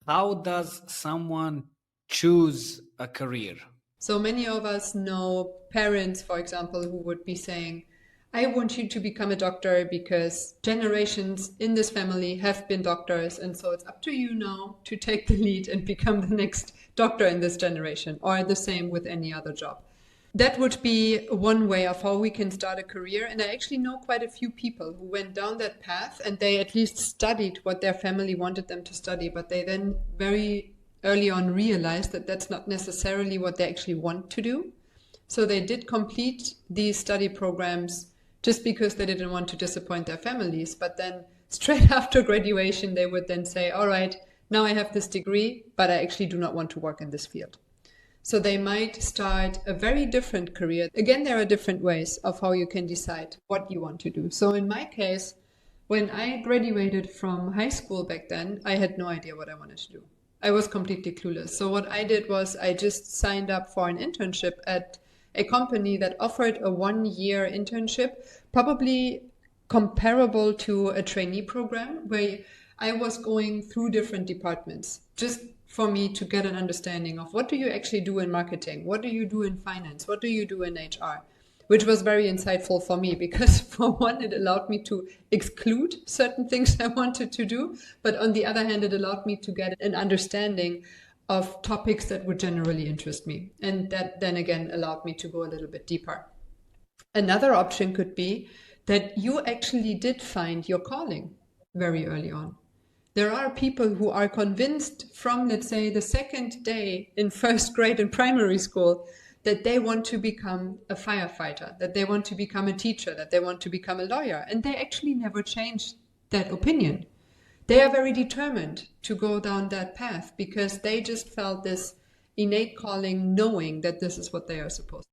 How does someone choose a career? So many of us know parents, for example, who would be saying, I want you to become a doctor because generations in this family have been doctors. And so it's up to you now to take the lead and become the next doctor in this generation, or the same with any other job. That would be one way of how we can start a career. And I actually know quite a few people who went down that path and they at least studied what their family wanted them to study, but they then very early on realized that that's not necessarily what they actually want to do. So they did complete these study programs just because they didn't want to disappoint their families. But then straight after graduation, they would then say, all right, now I have this degree, but I actually do not want to work in this field. So they might start a very different career. Again, there are different ways of how you can decide what you want to do. So in my case, when I graduated from high school back then, I had no idea what I wanted to do. I was completely clueless. So what I did was I just signed up for an internship at a company that offered a 1-year internship, probably comparable to a trainee program where I was going through different departments just for me to get an understanding of what do you actually do in marketing? What do you do in finance? What do you do in HR? Which was very insightful for me because for one, it allowed me to exclude certain things I wanted to do. But on the other hand, it allowed me to get an understanding of topics that would generally interest me. And that then again allowed me to go a little bit deeper. Another option could be that you actually did find your calling very early on. There are people who are convinced from, let's say, the second day in first grade in primary school that they want to become a firefighter, that they want to become a teacher, that they want to become a lawyer. And they actually never change that opinion. They are very determined to go down that path because they just felt this innate calling, knowing that this is what they are supposed to do.